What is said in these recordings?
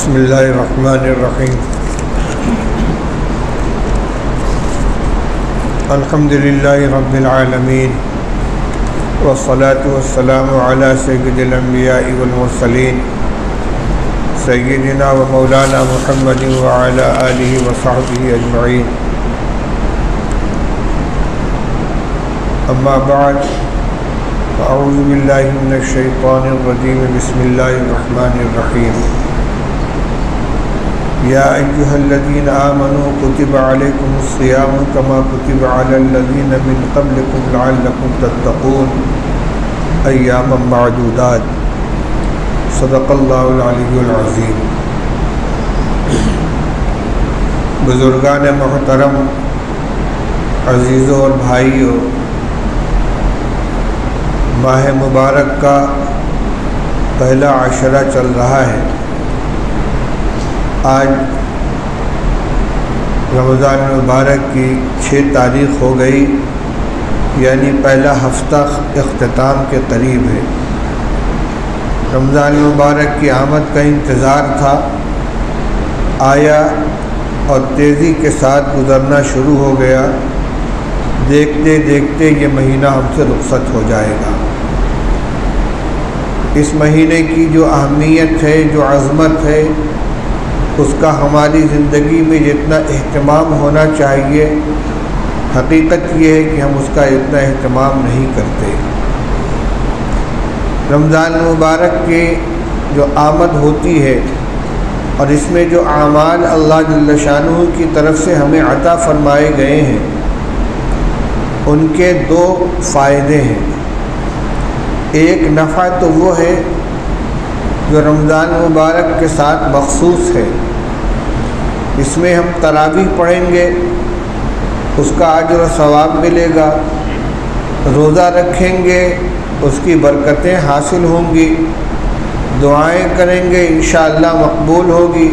بسم اللہ الرحمن الرحیم الحمد للہ رب العالمین والصلاة والسلام علی سید الانبیاء والمرسلین سیدنا و مولانا محمد وعلی آلہ وصحبہ اجمعین اما بعد اعوذ باللہ من الشیطان الرجیم بسم اللہ الرحمن الرحیم یا ایہا الذین آمنوا کتب علیکم الصیام کما کتب علی الذین من قبلکم لعلکم تتقون ایاما معدودات صدق اللہ العلی العظیم۔ بزرگان محترم، عزیزوں اور بھائیوں، ماہ مبارک کا پہلا عشرہ چل رہا ہے۔ آج رمضان مبارک کی 6 تاریخ ہو گئی، یعنی پہلا ہفتہ اختتام کے قریب ہے۔ رمضان مبارک کی آمد کا انتظار تھا، آیا اور تیزی کے ساتھ گزرنا شروع ہو گیا۔ دیکھتے دیکھتے یہ مہینہ ہم سے رخصت ہو جائے گا۔ اس مہینے کی جو اہمیت ہے، جو عظمت ہے، اس کا ہماری زندگی میں جتنا اہتمام ہونا چاہیے، حقیقت یہ ہے کہ ہم اس کا اتنا اہتمام نہیں کرتے۔ رمضان مبارک کی جو آمد ہوتی ہے اور اس میں جو اعمال اللہ جل شانہ کی طرف سے ہمیں عطا فرمائے گئے ہیں، ان کے 2 فائدے ہیں۔ ایک نفع تو وہ ہے جو رمضان مبارک کے ساتھ مخصوص ہے۔ اس میں ہم تراویح پڑھیں گے، اس کا اجر و ثواب ملے گا، روزہ رکھیں گے، اس کی برکتیں حاصل ہوں گی، دعائیں کریں گے انشاءاللہ مقبول ہوگی،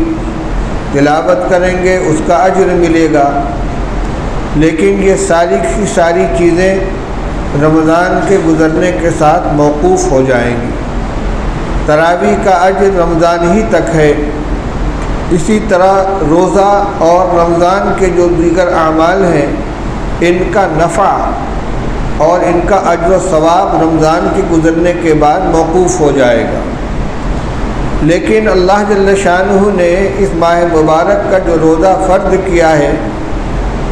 تلاوت کریں گے، اس کا اجر ملے گا۔ لیکن یہ ساری کی ساری چیزیں رمضان کے گزرنے کے ساتھ موقوف ہو جائیں گی۔ تراویح کا اجر رمضان ہی تک ہے، اسی طرح روزہ اور رمضان کے جو دیگر اعمال ہیں، ان کا نفع اور ان کا اجر و ثواب رمضان کے گزرنے کے بعد موقوف ہو جائے گا۔ لیکن اللہ جل شانہ نے اس ماہ مبارک کا جو روزہ فرض کیا ہے،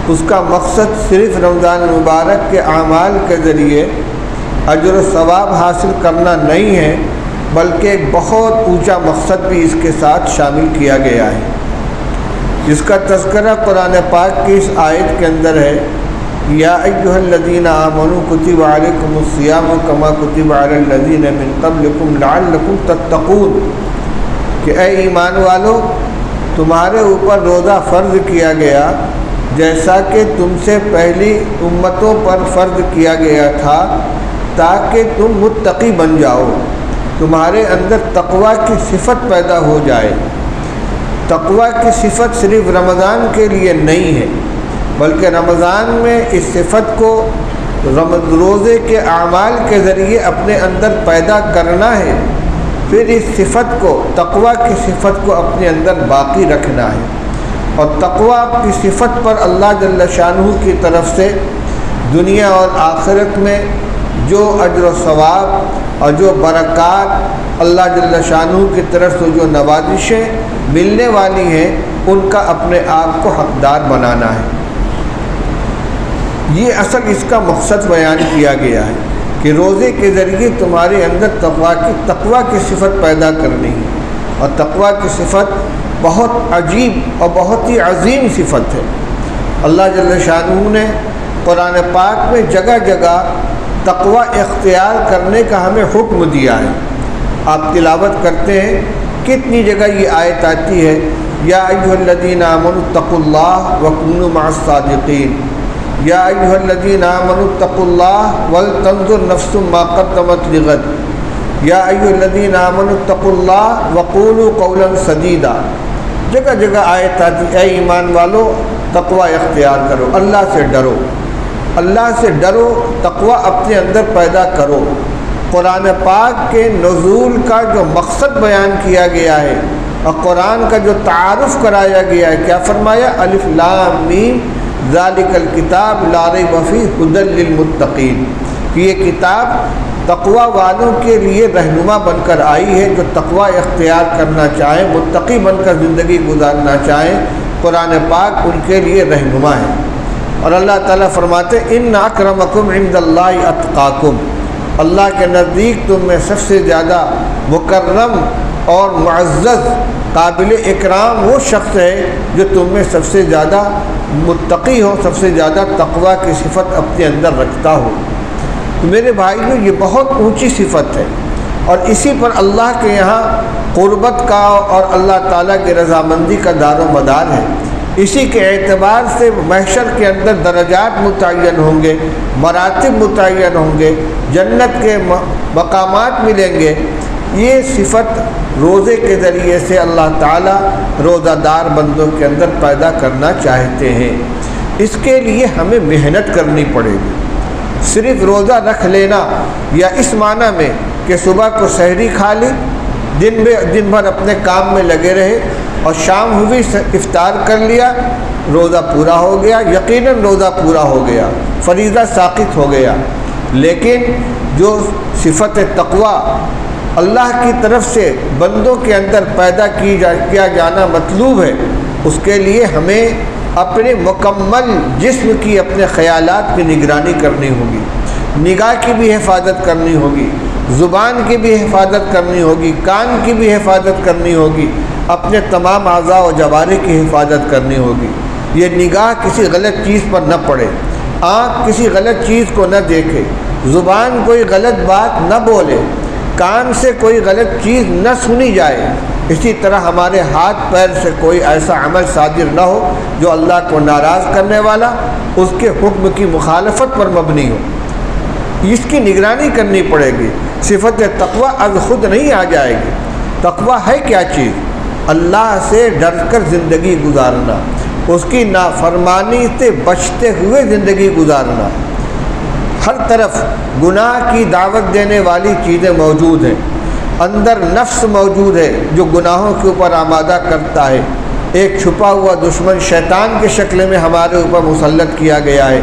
اس کا مقصد صرف رمضان مبارک کے اعمال کے ذریعے اجر و ثواب حاصل کرنا نہیں ہے، بلکہ ایک بہت اونچا مقصد بھی اس کے ساتھ شامل کیا گیا ہے، جس کا تذکرہ قرآن پاک کی اس آیت کے اندر ہے۔ یا ایھا الذین آمنوا کتب علیکم الصیام کما کتب علی الذین من قبلکم لعلکم تتقون، کہ اے ایمان والو، تمہارے اوپر روزہ فرض کیا گیا جیسا کہ تم سے پہلی امتوں پر فرض کیا گیا تھا، تاکہ تم متقی بن جاؤ، تمہارے اندر تقوی کی صفت پیدا ہو جائے۔ تقوی کی صفت صرف رمضان کے لیے نہیں ہے، بلکہ رمضان میں اس صفت کو روزے کے اعمال کے ذریعے اپنے اندر پیدا کرنا ہے، پھر اس صفت کو، تقوی کی صفت کو اپنے اندر باقی رکھنا ہے۔ اور تقوی کی صفت پر اللہ جل شانہ کی طرف سے دنیا اور آخرت میں جو اجر و ثواب اور جو برکات اللہ جل شانہ کی طرف سے جو نوازشیں ملنے والی ہیں، ان کا اپنے آپ کو حقدار بنانا ہے۔ یہ اصل اس کا مقصد بیان کیا گیا ہے کہ روزے کے ذریعے تمہارے اندر تقوی کی صفت پیدا کرنی ہے، اور تقوی کی صفت بہت عجیب اور بہت ہی عظیم صفت ہے۔ اللہ جل شانہ نے قرآن پاک میں جگہ جگہ تقوی اختیار کرنے کا ہمیں حکم دیا ہے۔ آپ تلاوت کرتے ہیں، کتنی جگہ یہ آیت آتی ہے، یا ایھا الذین آمنوا اتقوا اللہ وکونوا مع الصادقین، یا ایھا الذین آمنوا اتقوا اللہ ولتنظر نفس ما قدمت لغد، یا ایھا الذین آمنوا اتقوا اللہ وقولوا قولا سدیدا۔ جگہ جگہ آیت آتی، اے ایمان والو، تقوی اختیار کرو، اللہ سے ڈرو، اللہ سے ڈرو، تقوی اپنے اندر پیدا کرو۔ قرآن پاک کے نزول کا جو مقصد بیان کیا گیا ہے اور قرآن کا جو تعارف کرایا گیا ہے، کیا فرمایا؟ الف لام میم ذالک الکتاب لا ریب فیہ ھدی للمتقین، کہ یہ کتاب تقوی والوں کے لیے رہنما بن کر آئی ہے، جو تقوی اختیار کرنا چاہیں، متقی بن کر زندگی گزارنا چاہیں، قرآن پاک ان کے لیے رہنما ہے۔ اور اللہ تعالیٰ فرماتے ان اکرمکم عند اللہ اتقاکم، اللہ کے نزدیک تم میں سب سے زیادہ مکرم اور معزز قابل اکرام وہ شخص ہے جو تم میں سب سے زیادہ متقی ہو، سب سے زیادہ تقوی کی صفت اپنے اندر رکھتا ہو۔ تو میرے بھائیو، یہ بہت اونچی صفت ہے، اور اسی پر اللہ کے یہاں قربت کا اور اللہ تعالیٰ کی رضامندی کا دار و مدار ہے۔ اسی کے اعتبار سے محشر کے اندر درجات متعین ہوں گے، مراتب متعین ہوں گے، جنت کے مقامات ملیں گے۔ یہ صفت روزے کے ذریعے سے اللہ تعالیٰ روزہ دار بندوں کے اندر پیدا کرنا چاہتے ہیں۔ اس کے لیے ہمیں محنت کرنی پڑے گی۔ صرف روزہ رکھ لینا یا اس معنی میں کہ صبح کو سحری کھا لی، دن بھر اپنے کام میں لگے رہے اور شام ہوئی افطار کر لیا، روزہ پورا ہو گیا، یقیناً روزہ پورا ہو گیا، فریضہ ساقط ہو گیا۔ لیکن جو صفت تقوی اللہ کی طرف سے بندوں کے اندر پیدا کیا جانا مطلوب ہے، اس کے لیے ہمیں اپنے مکمل جسم کی، اپنے خیالات کی نگرانی کرنی ہوگی، نگاہ کی بھی حفاظت کرنی ہوگی، زبان کی بھی حفاظت کرنی ہوگی، کان کی بھی حفاظت کرنی ہوگی، اپنے تمام اعضاء و جوارح کی حفاظت کرنی ہوگی۔ یہ نگاہ کسی غلط چیز پر نہ پڑے، آنکھ کسی غلط چیز کو نہ دیکھے، زبان کوئی غلط بات نہ بولے، کان سے کوئی غلط چیز نہ سنی جائے۔ اسی طرح ہمارے ہاتھ پیر سے کوئی ایسا عمل صادر نہ ہو جو اللہ کو ناراض کرنے والا، اس کے حکم کی مخالفت پر مبنی ہو۔ اس کی نگرانی کرنی پڑے گی۔ صفت تقوی از خود نہیں آ جائے گی۔ تقوی ہے کیا چیز؟ اللہ سے ڈر کر زندگی گزارنا، اس کی نافرمانی سے بچتے ہوئے زندگی گزارنا۔ ہر طرف گناہ کی دعوت دینے والی چیزیں موجود ہیں، اندر نفس موجود ہے جو گناہوں کے اوپر آمادہ کرتا ہے۔ ایک چھپا ہوا دشمن شیطان کے شکل میں ہمارے اوپر مسلط کیا گیا ہے،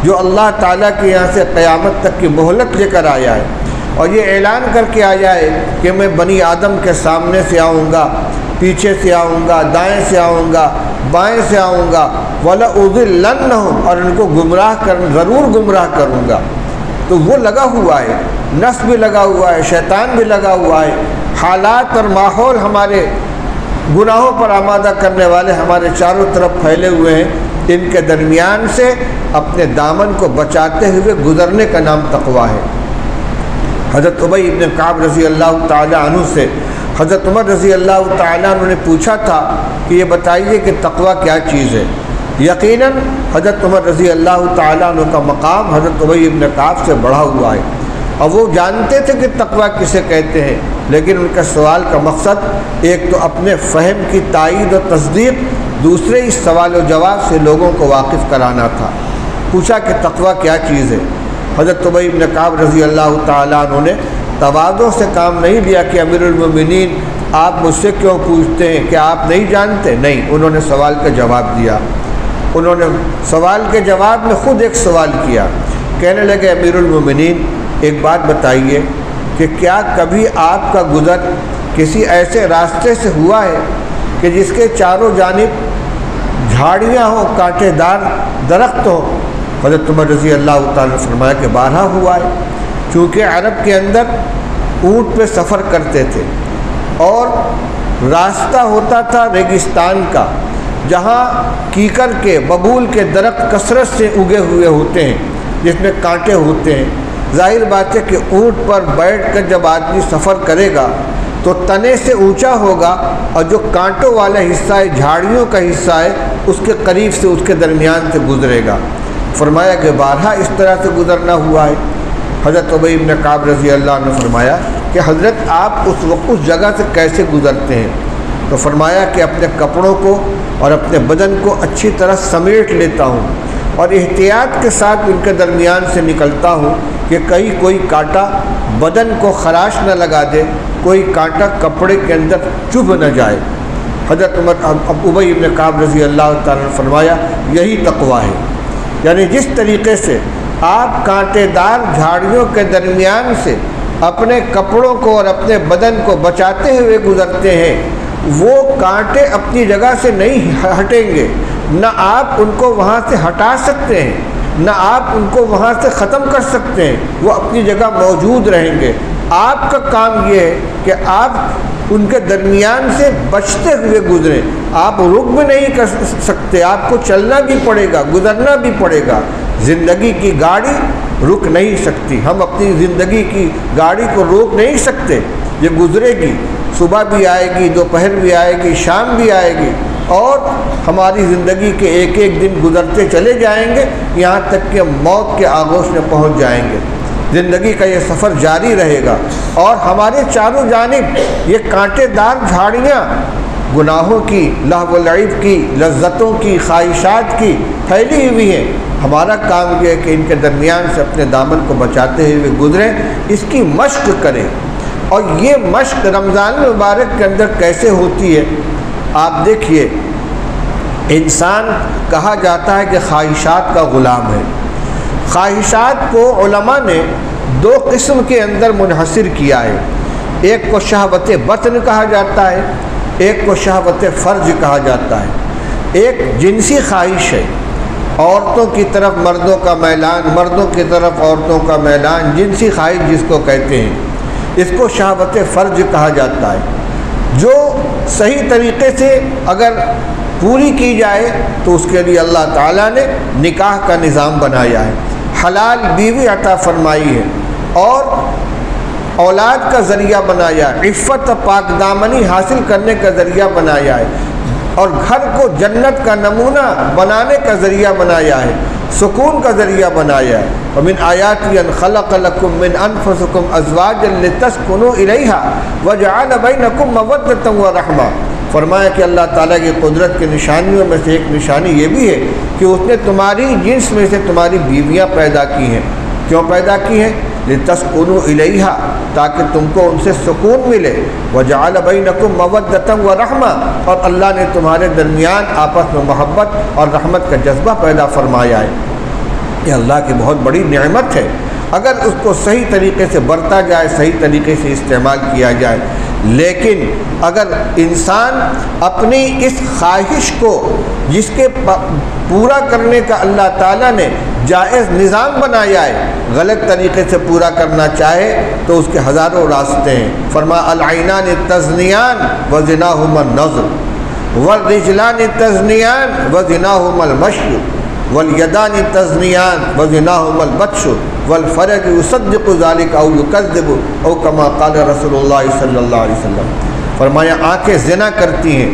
جو اللہ تعالیٰ کے یہاں سے قیامت تک کی مہلت لے کر آیا ہے، اور یہ اعلان کر کے آیا ہے کہ میں بنی آدم کے سامنے سے آؤں گا، پیچھے سے آؤں گا، دائیں سے آؤں گا، بائیں سے آؤں گا، وَلَأُضِلَّنَّهُمْ، اور ان کو ضرور گمراہ کروں گا۔ تو وہ لگا ہوا ہے، نفس بھی لگا ہوا ہے، شیطان بھی لگا ہوا ہے، حالات اور ماحول ہمارے گناہوں پر آمادہ کرنے والے ہمارے چاروں طرف پھیلے ہوئے ہیں۔ ان کے درمیان سے اپنے دامن کو بچاتے ہوئے گزرنے کا نام تقوی ہے۔ حضرت ابی ابن کعب رضی اللہ تعالیٰ عنہ سے حضرت عمر رضی اللہ تعالیٰ عنہ نے پوچھا تھا کہ یہ بتائیے کہ تقوی کیا چیز ہے۔ یقیناً حضرت عمر رضی اللہ تعالیٰ عنہ کا مقام حضرت ابی ابن کعب سے بڑھا ہوا ہے، اور وہ جانتے تھے کہ تقوی کسے کہتے ہیں، لیکن ان کا سوال کا مقصد ایک تو اپنے فہم کی تائید و تصدیق، دوسرے اس سوال و جواب سے لوگوں کو واقف کرانا تھا۔ پوچھا کہ تقوی کیا چیز ہے۔ حضرت ابی ابن کعب رضی اللہ تعالیٰ عنہ نے تواضع سے کام نہیں لیا کہ امیر المومنین آپ مجھ سے کیوں پوچھتے ہیں، کہ آپ نہیں جانتے؟ نہیں، انہوں نے سوال کا جواب دیا۔ انہوں نے سوال کے جواب میں خود ایک سوال کیا، کہنے لگے امیر المومنین ایک بات بتائیے کہ کیا کبھی آپ کا گزر کسی ایسے راستے سے ہوا ہے کہ جس کے چاروں جانب جھاڑیاں ہوں، کانٹے دار درخت ہوں؟ حضرت عمر رضی اللہ تعالیٰ نے فرمایا کہ بارہا ہوا ہے، چونکہ عرب کے اندر اونٹ پہ سفر کرتے تھے اور راستہ ہوتا تھا ریگستان کا، جہاں کیکر کے، ببول کے درخت کثرت سے اگے ہوئے ہوتے ہیں جس میں کانٹے ہوتے ہیں۔ ظاہر بات ہے کہ اونٹ پر بیٹھ کر جب آدمی سفر کرے گا تو تنے سے اونچا ہوگا، اور جو کانٹوں والا حصہ ہے، جھاڑیوں کا حصہ ہے، اس کے قریب سے، اس کے درمیان سے گزرے گا۔ فرمایا کہ بارہا اس طرح سے گزرنا ہوا ہے۔ حضرت ابی ابن کعب رضی اللہ عنہ نے فرمایا کہ حضرت آپ اس جگہ سے کیسے گزرتے ہیں؟ تو فرمایا کہ اپنے کپڑوں کو اور اپنے بدن کو اچھی طرح سمیٹ لیتا ہوں، اور احتیاط کے ساتھ ان کے درمیان سے نکلتا ہوں کہ کہیں کوئی کانٹا بدن کو خراش نہ لگا دے، کوئی کانٹا کپڑے کے اندر چبھ نہ جائے۔ حضرت ابی بن کعب رضی اللہ تعالیٰ نے فرمایا یہی تقویٰ ہے، یعنی جس طریقے سے آپ کانٹے دار جھاڑیوں کے درمیان سے اپنے کپڑوں کو اور اپنے بدن کو بچاتے ہوئے گزرتے ہیں، وہ کانٹے اپنی جگہ سے نہیں ہٹیں گے، نہ آپ ان کو وہاں سے ہٹا سکتے ہیں، نہ آپ ان کو وہاں سے ختم کر سکتے ہیں، وہ اپنی جگہ موجود رہیں گے۔ آپ کا کام یہ ہے کہ آپ ان کے درمیان سے بچتے ہوئے گزریں۔ آپ رک بھی نہیں کر سکتے، آپ کو چلنا بھی پڑے گا، گزرنا بھی پڑے گا۔ زندگی کی گاڑی رک نہیں سکتی، ہم اپنی زندگی کی گاڑی کو روک نہیں سکتے، یہ گزرے گی، صبح بھی آئے گی، دوپہر بھی آئے گی، شام بھی آئے گی، اور ہماری زندگی کے ایک ایک دن گزرتے چلے جائیں گے یہاں تک کہ موت کے آغوش میں پہنچ جائیں گے۔ زندگی کا یہ سفر جاری رہے گا، اور ہمارے چاروں جانب یہ کانٹے دار جھاڑیاں گناہوں کی، لہو و لعب کی، لذتوں کی، خواہشات کی پھیلی ہوئی ہیں۔ ہمارا کام یہ ہے کہ ان کے درمیان سے اپنے دامن کو بچاتے ہوئے گزریں، اس کی مشق کریں۔ اور یہ مشق رمضان مبارک کے اندر کیسے ہوتی ہے؟ آپ دیکھیے، انسان کہا جاتا ہے کہ خواہشات کا غلام ہے۔ خواہشات کو علماء نے دو قسم کے اندر منحصر کیا ہے، ایک کو شہوت بطن کہا جاتا ہے، ایک کو شہوت فرج کہا جاتا ہے۔ ایک جنسی خواہش ہے، عورتوں کی طرف مردوں کا میلان، مردوں کی طرف عورتوں کا میلان، جنسی خواہش جس کو کہتے ہیں، اس کو شہوت فرج کہا جاتا ہے، جو صحیح طریقے سے اگر پوری کی جائے تو اس کے لیے اللہ تعالیٰ نے نکاح کا نظام بنایا ہے، حلال بیوی عطا فرمائی ہے، اور اولاد کا ذریعہ بنایا ہے، عفت پاک دامنی حاصل کرنے کا ذریعہ بنایا ہے، اور گھر کو جنت کا نمونہ بنانے کا ذریعہ بنایا ہے، سکون کا ذریعہ بنایا ہے۔ وَمِنْ آيَاتِهِ أَنْ خَلَقَ لَكُم مِّنْ أَنفُسِكُمْ أَزْوَاجًا لِتَسْكُنُوا إِلَيْهَا وَجَعَلَ بَيْنَكُم مَّوَدَّةً وَرَحْمَةً۔ فرمایا کہ اللہ تعالیٰ کی قدرت کی نشانیوں میں سے ایک نشانی یہ بھی ہے کہ اس نے تمہاری جنس میں سے تمہاری بیویاں پیدا کی ہیں۔ کیوں پیدا کی ہیں؟ لِتَسْكُنُوا إِلَيْهَا، تاکہ تم کو ان سے سکون ملے، وَجَعَلَ بَيْنَكُم مَّوَدَّةً وَرَحْمَةً، اور اللہ نے تمہارے درمیان آپس میں محبت اور رحمت کا جذبہ پیدا فرمایا ہے۔ یہ اللہ کی بہت بڑی نعمت ہے، اگر اس کو صحیح طریقے سے برتا جائے، صحیح طریقے سے استعمال کیا جائے۔ لیکن اگر انسان اپنی اس خواہش کو، جس کے پورا کرنے کا اللہ تعالیٰ نے جائز نظام بنایا ہے، غلط طریقے سے پورا کرنا چاہے تو اس کے ہزاروں راستے ہیں۔ فرمایا العینان تزنیان وزناہما النظر والرجلان تزنیان وزناہما المشی والیدان تزنیان وزناہما البطش والفرج یصدق ذلك او یکذب او کما قال رسول اللہ صلی اللہ علیہ وسلم۔ فرمایا آنکھیں زنا کرتی ہیں،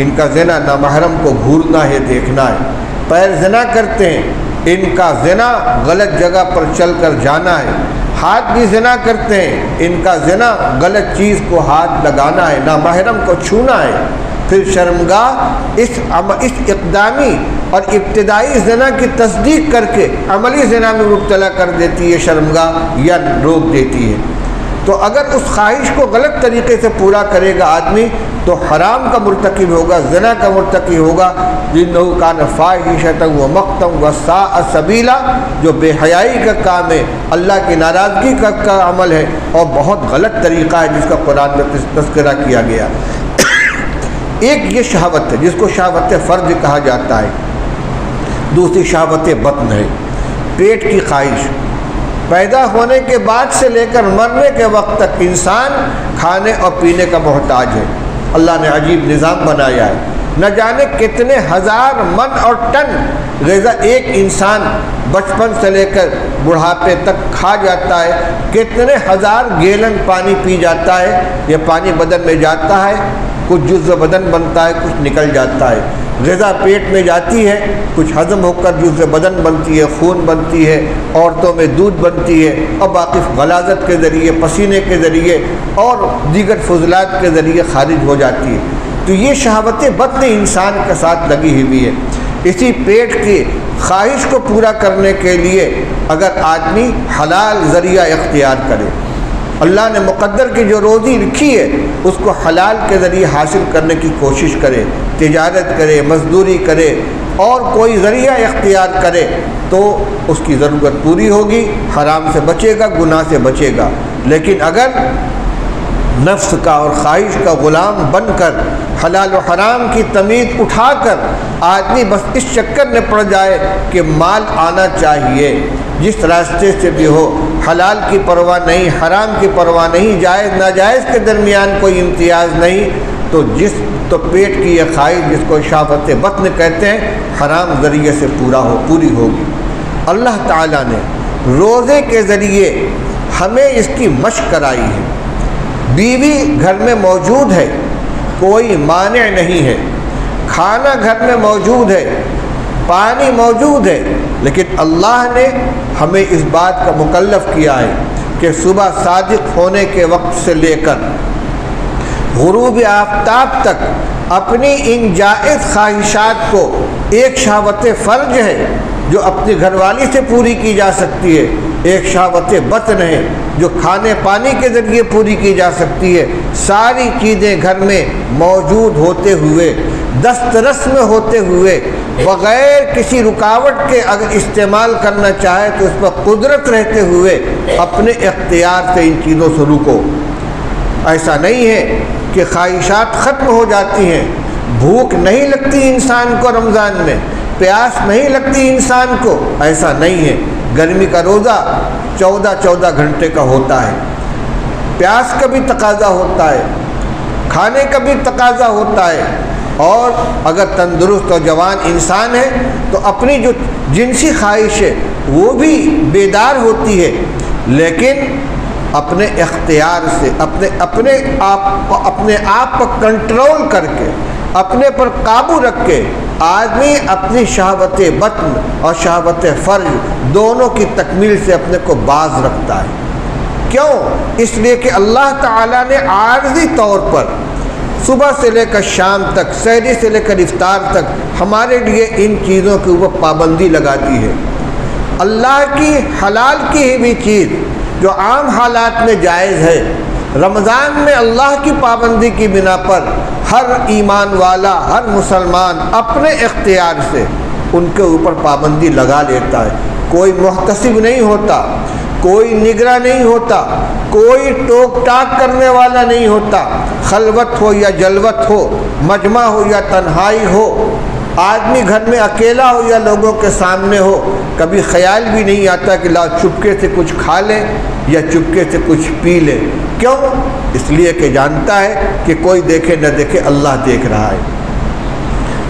ان کا زنا نامحرم کو گھورنا ہے، دیکھنا ہے۔ پیر زنا کرتے ہیں، ان کا زنا غلط جگہ پر چل کر جانا ہے۔ ہاتھ بھی زنا کرتے ہیں، ان کا زنا غلط چیز کو ہاتھ لگانا ہے، نامحرم کو چھونا ہے۔ پھر شرمگاہ اس اقدامی اور ابتدائی زنا کی تصدیق کر کے عملی زنا میں مبتلا کر دیتی ہے، شرمگاہ یا روک دیتی ہے۔ تو اگر اس خواہش کو غلط طریقے سے پورا کرے گا آدمی تو حرام کا مرتکب ہوگا، زنا کا مرتکب ہوگا۔ جِنَّهُ كَانَ فَاحِشَةً وَمَقْتًا وَسَاءَ سَبِيلًا، جو بے حیائی کا کام ہے، اللہ کی ناراضگی کا عمل ہے، اور بہت غلط طریقہ ہے جس کا قرآن میں تذکرہ کیا گیا۔ ایک یہ شہوت ہے جس کو شہوت فرج کہا جاتا ہے، دوسری شہوت بطن ہے، پیٹ کی خواہش۔ پیدا ہونے کے بعد سے لے کر مرنے کے وقت تک انسان کھانے اور پینے کا محتاج ہے۔ اللہ نے عجیب نظام بنایا ہے، نہ جانے کتنے ہزار من اور ٹن غذا ایک انسان بچپن سے لے کر بڑھاپے تک کھا جاتا ہے، کتنے ہزار گیلن پانی پی جاتا ہے۔ یہ پانی بدن میں جاتا ہے، کچھ جزء بدن بنتا ہے، کچھ نکل جاتا ہے۔ غذا پیٹ میں جاتی ہے، کچھ ہضم ہو کر جزء بدن بنتی ہے، خون بنتی ہے، عورتوں میں دودھ بنتی ہے، اور باقی غلاظت کے ذریعے، پسینے کے ذریعے اور دیگر فضلات کے ذریعے خارج ہو جاتی ہے۔ تو یہ شہوت بطن انسان کے ساتھ لگی ہوئی ہے۔ اسی پیٹ کی خواہش کو پورا کرنے کے لیے اگر آدمی حلال ذریعہ اختیار کرے، اللہ نے مقدر کی جو روزی لکھی ہے اس کو حلال کے ذریعے حاصل کرنے کی کوشش کرے، تجارت کرے، مزدوری کرے اور کوئی ذریعہ اختیار کرے تو اس کی ضرورت پوری ہوگی، حرام سے بچے گا، گناہ سے بچے گا۔ لیکن اگر نفس کا اور خواہش کا غلام بن کر حلال و حرام کی تمیز اٹھا کر آدمی بس اس چکر میں پڑ جائے کہ مال آنا چاہیے، جس راستے سے بھی ہو، حلال کی پرواہ نہیں، حرام کی پرواہ نہیں، جائز ناجائز کے درمیان کوئی امتیاز نہیں، تو پیٹ کی یہ خواہش جس کو شہوت بطن کہتے ہیں حرام ذریعے سے پوری ہوگی۔ اللہ تعالیٰ نے روزے کے ذریعے ہمیں اس کی مشق کرائی ہے۔ بیوی گھر میں موجود ہے، کوئی مانع نہیں ہے، کھانا گھر میں موجود ہے، پانی موجود ہے، لیکن اللہ نے ہمیں اس بات کا مکلف کیا ہے کہ صبح صادق ہونے کے وقت سے لے کر غروب آفتاب تک اپنی ان جائز خواہشات کو، ایک شہوت فرج ہے جو اپنی گھر والی سے پوری کی جا سکتی ہے، ایک شہوت بطن ہے جو کھانے پانی کے ذریعے پوری کی جا سکتی ہے، ساری چیزیں گھر میں موجود ہوتے ہوئے، دسترس میں ہوتے ہوئے، بغیر کسی رکاوٹ کے اگر استعمال کرنا چاہے تو اس پر قدرت رہتے ہوئے اپنے اختیار سے ان چیزوں سے رکو۔ ایسا نہیں ہے کہ خواہشات ختم ہو جاتی ہیں، بھوک نہیں لگتی انسان کو رمضان میں، پیاس نہیں لگتی انسان کو، ایسا نہیں ہے۔ گرمی کا روزہ 14 گھنٹے کا ہوتا ہے، پیاس کا بھی تقاضا ہوتا ہے، کھانے کا بھی تقاضا ہوتا ہے، اور اگر تندرست اور جوان انسان ہے تو اپنی جو جنسی خواہش ہے وہ بھی بیدار ہوتی ہے، لیکن اپنے اختیار سے اپنے آپ پر کنٹرول کر کے، اپنے پر قابو رکھ کے آدمی اپنی شہوت بطن اور شہوت فرج دونوں کی تکمیل سے اپنے کو باز رکھتا ہے۔ کیوں؟ اس لیے کہ اللہ تعالیٰ نے عارضی طور پر صبح سے لے کر شام تک، سحری سے لے کر افطار تک ہمارے لیے ان چیزوں کے اوپر پابندی لگا دی ہے۔ اللہ کی حلال کی ہوئی چیز جو عام حالات میں جائز ہے، رمضان میں اللہ کی پابندی کی بنا پر ہر ایمان والا، ہر مسلمان اپنے اختیار سے ان کے اوپر پابندی لگا لیتا ہے۔ کوئی محتسب نہیں ہوتا، کوئی نگراں نہیں ہوتا، کوئی ٹوک ٹاک کرنے والا نہیں ہوتا، خلوت ہو یا جلوت ہو، مجمع ہو یا تنہائی ہو، آدمی گھر میں اکیلا ہو یا لوگوں کے سامنے ہو، کبھی خیال بھی نہیں آتا کہ لا چپکے سے کچھ کھا لے یا چپکے سے کچھ پی لے۔ کیوں؟ اس لیے کہ جانتا ہے کہ کوئی دیکھے نہ دیکھے اللہ دیکھ رہا ہے۔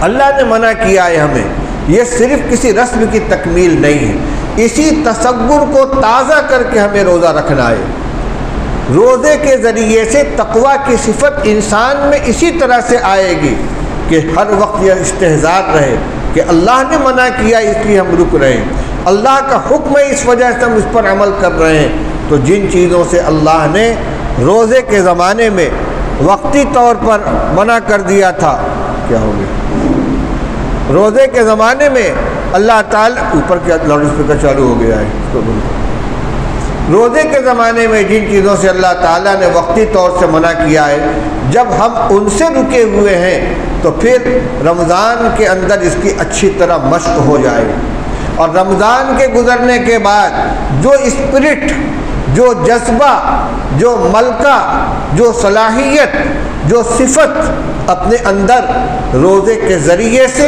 اللہ نے منع کیا ہے ہمیں، یہ صرف کسی رسم کی تکمیل نہیں ہے، اسی تصور کو تازہ کر کے ہمیں روزہ رکھنا ہے۔ روزے کے ذریعے سے تقویٰ کی صفت انسان میں اسی طرح سے آئے گی کہ ہر وقت یہ استحضار رہے کہ اللہ نے منع کیا اس لیے ہم رک رہے ہیں، اللہ کا حکم ہے اس وجہ سے ہم اس پر عمل کر رہے ہیں۔ تو جن چیزوں سے اللہ نے روزے کے زمانے میں وقتی طور پر منع کر دیا تھا، کیا ہو گیا؟ روزے کے زمانے میں اللہ تعالیٰ اوپر کیا لاؤڈ اسپیکر چالو ہو گیا ہے، روزے کے زمانے میں جن چیزوں سے اللہ تعالیٰ نے وقتی طور سے منع کیا ہے، جب ہم ان سے رکے ہوئے ہیں تو پھر رمضان کے اندر اس کی اچھی طرح مشق ہو جائے، اور رمضان کے گزرنے کے بعد جو اسپرٹ، جو جذبہ، جو ملکہ، جو صلاحیت، جو صفت اپنے اندر روزے کے ذریعے سے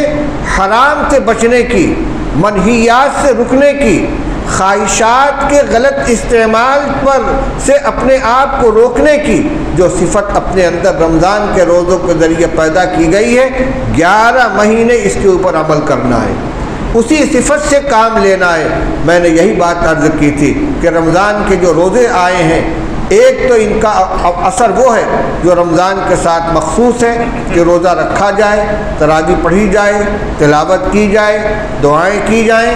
حرام سے بچنے کی، منہیات سے رکنے کی، خواہشات کے غلط استعمال پر سے اپنے آپ کو روکنے کی جو صفت اپنے اندر رمضان کے روزوں کے ذریعے پیدا کی گئی ہے، 11 مہینے اس کے اوپر عمل کرنا ہے، اسی صفت سے کام لینا ہے۔ میں نے یہی بات عرض کی تھی کہ رمضان کے جو روزے آئے ہیں، ایک تو ان کا اثر وہ ہے جو رمضان کے ساتھ مخصوص ہے کہ روزہ رکھا جائے، تراویح پڑھی جائے، تلاوت کی جائے، دعائیں کی جائیں۔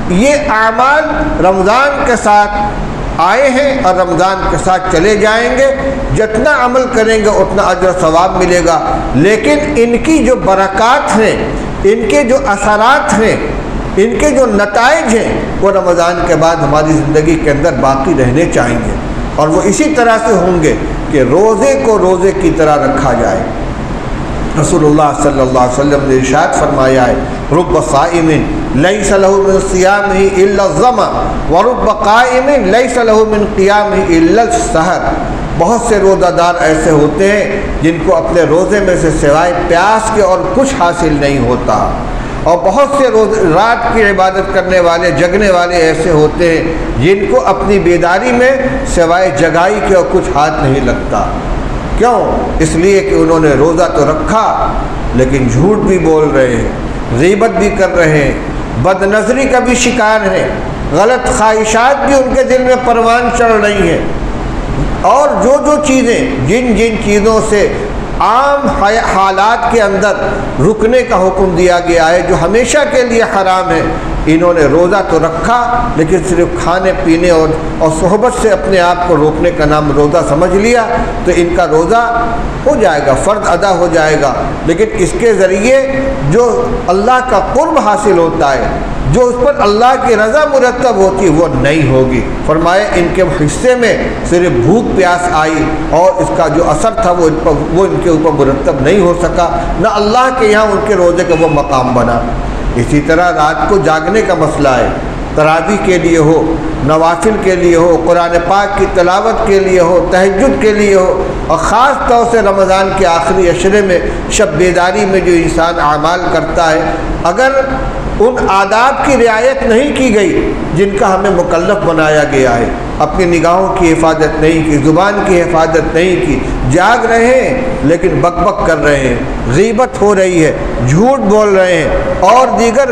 یہ اعمال رمضان کے ساتھ آئے ہیں اور رمضان کے ساتھ چلے جائیں گے، جتنا عمل کریں گے اتنا اجر و ثواب ملے گا، لیکن ان کی جو برکات ہیں، ان کے جو اثرات ہیں، ان کے جو نتائج ہیں، وہ رمضان کے بعد ہماری زندگی کے اندر باقی رہنے چاہیے۔ اور وہ اسی طرح سے ہوں گے کہ روزے کو روزے کی طرح رکھا جائے۔ رسول اللہ صلی اللہ علیہ وسلم نے ارشاد فرمایا ہے، رب صائم لیس لہ من صیامہ الا الظمأ ورب قائم لیس لہ من قیامہ الا السحر۔ بہت سے روزہ دار ایسے ہوتے ہیں جن کو اپنے روزے میں سے سوائے پیاس کے اور کچھ حاصل نہیں ہوتا، اور بہت سے رات کی عبادت کرنے والے جگنے والے ایسے ہوتے ہیں جن کو اپنی بیداری میں سوائے جگائی کے اور کچھ ہاتھ نہیں لگتا۔ کیوں؟ اس لیے کہ انہوں نے روزہ تو رکھا لیکن جھوٹ بھی بول رہے ہیں، غیبت بھی کر رہے ہیں، بد نظری کا بھی شکار ہیں، غلط خواہشات بھی ان کے دل میں پروان چڑھ رہی ہیں، اور جو چیزیں جن چیزوں سے عام حالات کے اندر رکنے کا حکم دیا گیا ہے، جو ہمیشہ کے لیے حرام ہے، انہوں نے روزہ تو رکھا لیکن صرف کھانے پینے اور صحبت سے اپنے آپ کو روکنے کا نام روزہ سمجھ لیا، تو ان کا روزہ ہو جائے گا، فرض ادا ہو جائے گا، لیکن اس کے ذریعے جو اللہ کا قرب حاصل ہوتا ہے، جو اس پر اللہ کی رضا مرتب ہوتی وہ نہیں ہوگی۔ فرمائے ان کے حصے میں صرف بھوک پیاس آئی اور اس کا جو اثر تھا وہ ان کے اوپر مرتب نہیں ہو سکا، نہ اللہ کے یہاں ان کے روزے کا وہ مقام بنا۔ اسی طرح رات کو جاگنے کا مسئلہ ہے، تراویح کے لیے ہو، نوافل کے لیے ہو، قرآن پاک کی تلاوت کے لیے ہو، تہجد کے لیے ہو، اور خاص طور سے رمضان کے آخری عشرے میں شب بیداری میں جو انسان اعمال کرتا ہے، اگر ان آداب کی رعایت نہیں کی گئی جن کا ہمیں مکلف بنایا گیا ہے، اپنی نگاہوں کی حفاظت نہیں کی، زبان کی حفاظت نہیں کی، جاگ رہے ہیں لیکن بک بک کر رہے ہیں، غیبت ہو رہی ہے، جھوٹ بول رہے ہیں، اور دیگر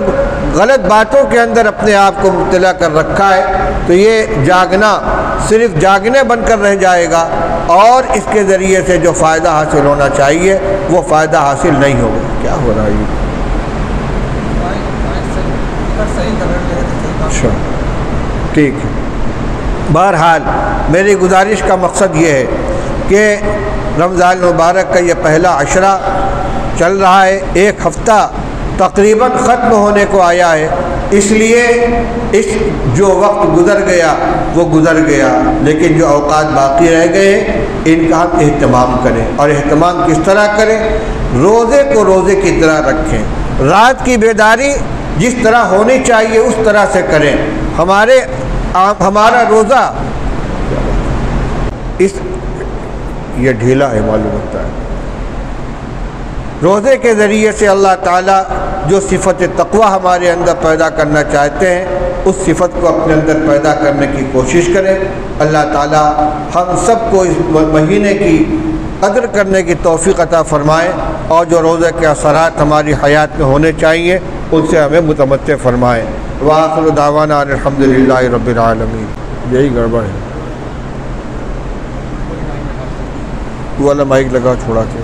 غلط باتوں کے اندر اپنے آپ کو مبتلا کر رکھا ہے، تو یہ جاگنا صرف جاگنے بن کر رہ جائے گا، اور اس کے ذریعے سے جو فائدہ حاصل ہونا چاہیے وہ فائدہ حاصل نہیں ہوگا۔ کیا ہو رہا ہے؟ اچھا ٹھیک ہے۔ بہرحال میری گزارش کا مقصد یہ ہے کہ رمضان مبارک کا یہ پہلا عشرہ چل رہا ہے، ایک ہفتہ تقریباً ختم ہونے کو آیا ہے، اس لیے اس جو وقت گزر گیا وہ گزر گیا، لیکن جو اوقات باقی رہ گئے ہیں ان کا ہم اہتمام کریں، اور اہتمام کس طرح کریں؟ روزے کو روزے کی طرح رکھیں، رات کی بیداری جس طرح ہونی چاہیے اس طرح سے کریں۔ ہمارا روزہ یہ ڈھیلا ہے معلوم ہوتا ہے۔ روزے کے ذریعے سے اللہ تعالیٰ جو صفت تقوی ہمارے اندر پیدا کرنا چاہتے ہیں اس صفت کو اپنے اندر پیدا کرنے کی کوشش کریں۔ اللہ تعالیٰ ہم سب کو اس مہینے کی قدر کرنے کی توفیق عطا فرمائے، اور جو روزے کے اثرات ہماری حیات میں ہونے چاہیے ان سے ہمیں متمتع فرمائے۔ وآخر دعوانا الحمدللہ رب العالمین۔ یہی گڑبڑ ہے، وہ والا مائک لگا چھوڑا کے۔